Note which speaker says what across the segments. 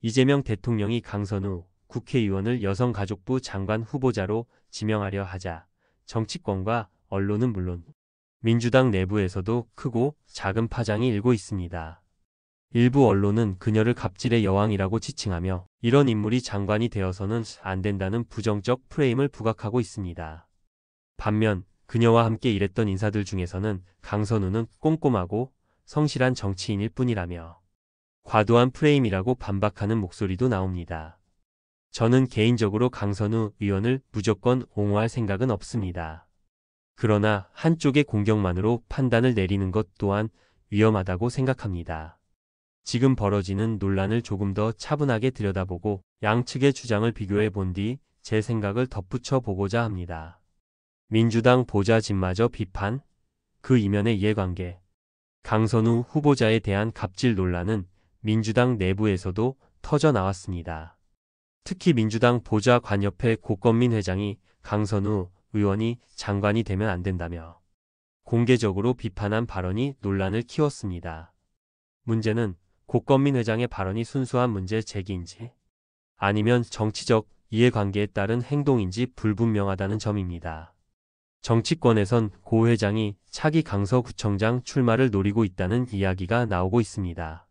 Speaker 1: 이재명 대통령이 강선우 국회의원을 여성가족부 장관 후보자로 지명하려 하자 정치권과 언론은 물론 민주당 내부에서도 크고 작은 파장이 일고 있습니다. 일부 언론은 그녀를 갑질의 여왕이라고 지칭하며 이런 인물이 장관이 되어서는 안 된다는 부정적 프레임을 부각하고 있습니다. 반면 그녀와 함께 일했던 인사들 중에서는 강선우는 꼼꼼하고 성실한 정치인일 뿐이라며 과도한 프레임이라고 반박하는 목소리도 나옵니다. 저는 개인적으로 강선우 의원을 무조건 옹호할 생각은 없습니다. 그러나 한쪽의 공격만으로 판단을 내리는 것 또한 위험하다고 생각합니다. 지금 벌어지는 논란을 조금 더 차분하게 들여다보고 양측의 주장을 비교해 본 뒤 제 생각을 덧붙여 보고자 합니다. 민주당 보좌진마저 비판, 그 이면의 이해관계. 강선우 후보자에 대한 갑질 논란은 민주당 내부에서도 터져 나왔습니다. 특히 민주당 보좌관협회 고건민 회장이 강선우 의원이 장관이 되면 안 된다며 공개적으로 비판한 발언이 논란을 키웠습니다. 문제는 고건민 회장의 발언이 순수한 문제 제기인지 아니면 정치적 이해관계에 따른 행동인지 불분명하다는 점입니다. 정치권에선 고 회장이 차기 강서구청장 출마를 노리고 있다는 이야기가 나오고 있습니다.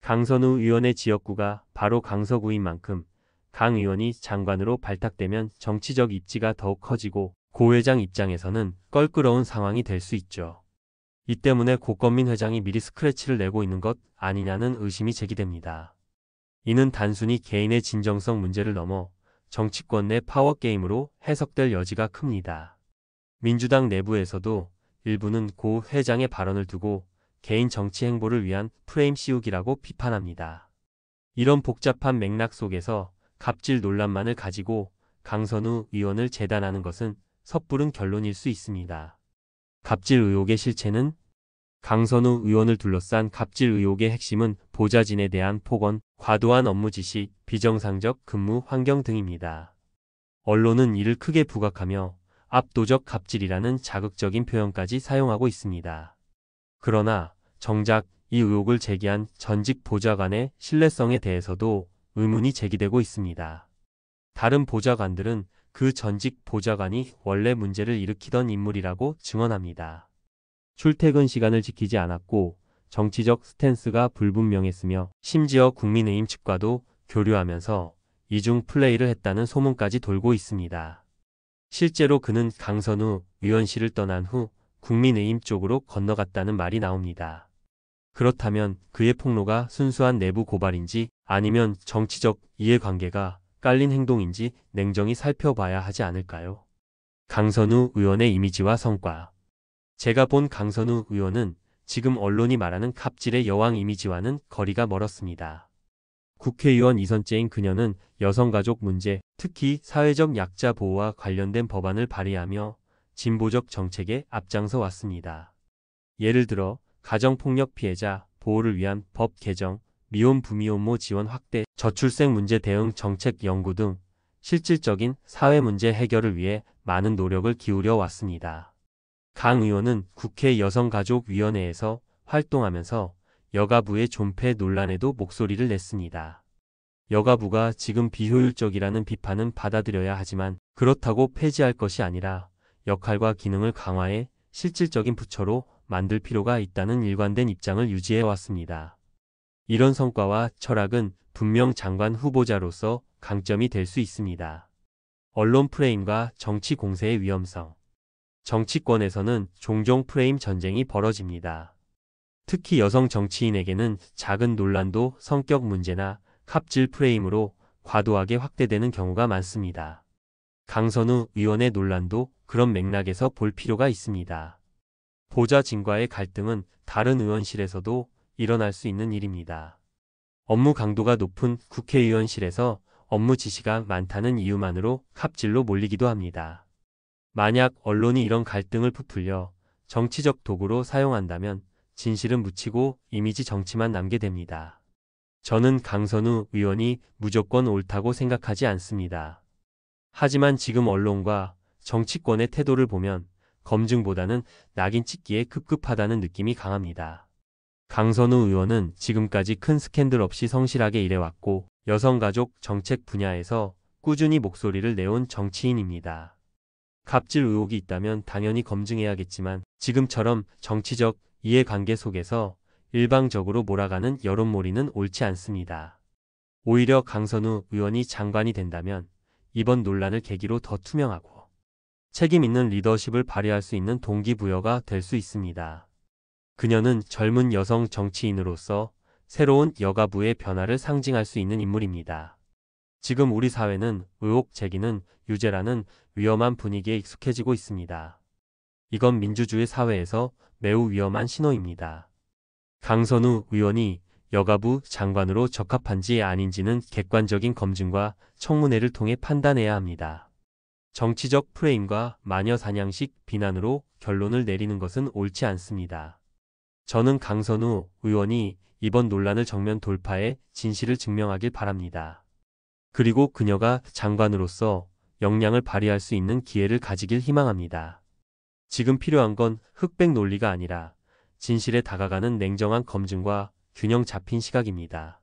Speaker 1: 강선우 의원의 지역구가 바로 강서구인 만큼 강 의원이 장관으로 발탁되면 정치적 입지가 더욱 커지고 고 회장 입장에서는 껄끄러운 상황이 될 수 있죠. 이 때문에 고건민 회장이 미리 스크래치를 내고 있는 것 아니냐는 의심이 제기됩니다. 이는 단순히 개인의 진정성 문제를 넘어 정치권 내 파워게임으로 해석될 여지가 큽니다. 민주당 내부에서도 일부는 고 회장의 발언을 두고 개인 정치 행보를 위한 프레임 씌우기라고 비판합니다. 이런 복잡한 맥락 속에서 갑질 논란만을 가지고 강선우 의원을 재단하는 것은 섣부른 결론일 수 있습니다. 갑질 의혹의 실체는 강선우 의원을 둘러싼 갑질 의혹의 핵심은 보좌진에 대한 폭언, 과도한 업무 지시, 비정상적 근무 환경 등입니다. 언론은 이를 크게 부각하며 압도적 갑질이라는 자극적인 표현까지 사용하고 있습니다. 그러나 정작 이 의혹을 제기한 전직 보좌관의 신뢰성에 대해서도 의문이 제기되고 있습니다. 다른 보좌관들은 그 전직 보좌관이 원래 문제를 일으키던 인물이라고 증언합니다. 출퇴근 시간을 지키지 않았고 정치적 스탠스가 불분명했으며 심지어 국민의힘 측과도 교류하면서 이중 플레이를 했다는 소문까지 돌고 있습니다. 실제로 그는 강선우 의원실을 떠난 후 국민의힘 쪽으로 건너갔다는 말이 나옵니다. 그렇다면 그의 폭로가 순수한 내부 고발인지 아니면 정치적 이해관계가 깔린 행동인지 냉정히 살펴봐야 하지 않을까요? 강선우 의원의 이미지와 성과. 제가 본 강선우 의원은 지금 언론이 말하는 갑질의 여왕 이미지와는 거리가 멀었습니다. 국회의원 2선째인 그녀는 여성가족 문제, 특히 사회적 약자 보호와 관련된 법안을 발의하며 진보적 정책에 앞장서 왔습니다. 예를 들어 가정폭력 피해자 보호를 위한 법 개정, 미혼 부미혼모 지원 확대, 저출생 문제 대응 정책 연구 등 실질적인 사회 문제 해결을 위해 많은 노력을 기울여 왔습니다. 강 의원은 국회 여성가족위원회에서 활동하면서 여가부의 존폐 논란에도 목소리를 냈습니다. 여가부가 지금 비효율적이라는 비판은 받아들여야 하지만 그렇다고 폐지할 것이 아니라 역할과 기능을 강화해 실질적인 부처로 만들 필요가 있다는 일관된 입장을 유지해 왔습니다. 이런 성과와 철학은 분명 장관 후보자로서 강점이 될 수 있습니다. 언론 프레임과 정치 공세의 위험성. 정치권에서는 종종 프레임 전쟁이 벌어집니다. 특히 여성 정치인에게는 작은 논란도 성격 문제나 갑질 프레임으로 과도하게 확대되는 경우가 많습니다. 강선우 의원의 논란도 그런 맥락에서 볼 필요가 있습니다. 보좌진과의 갈등은 다른 의원실에서도 일어날 수 있는 일입니다. 업무 강도가 높은 국회의원실에서 업무 지시가 많다는 이유만으로 갑질로 몰리기도 합니다. 만약 언론이 이런 갈등을 부풀려 정치적 도구로 사용한다면 진실은 묻히고 이미지 정치만 남게 됩니다. 저는 강선우 의원이 무조건 옳다고 생각하지 않습니다. 하지만 지금 언론과 정치권의 태도를 보면 검증보다는 낙인 찍기에 급급하다는 느낌이 강합니다. 강선우 의원은 지금까지 큰 스캔들 없이 성실하게 일해왔고 여성가족 정책 분야에서 꾸준히 목소리를 내온 정치인입니다. 갑질 의혹이 있다면 당연히 검증해야겠지만 지금처럼 정치적 이해관계 속에서 일방적으로 몰아가는 여론몰이는 옳지 않습니다. 오히려 강선우 의원이 장관이 된다면 이번 논란을 계기로 더 투명하고 책임 있는 리더십을 발휘할 수 있는 동기부여가 될 수 있습니다. 그녀는 젊은 여성 정치인으로서 새로운 여가부의 변화를 상징할 수 있는 인물입니다. 지금 우리 사회는 의혹 제기는 유죄라는 위험한 분위기에 익숙해지고 있습니다. 이건 민주주의 사회에서 매우 위험한 신호입니다. 강선우 의원이 여가부 장관으로 적합한지 아닌지는 객관적인 검증과 청문회를 통해 판단해야 합니다. 정치적 프레임과 마녀사냥식 비난으로 결론을 내리는 것은 옳지 않습니다. 저는 강선우 의원이 이번 논란을 정면 돌파해 진실을 증명하길 바랍니다. 그리고 그녀가 장관으로서 역량을 발휘할 수 있는 기회를 가지길 희망합니다. 지금 필요한 건 흑백 논리가 아니라 진실에 다가가는 냉정한 검증과 균형 잡힌 시각입니다.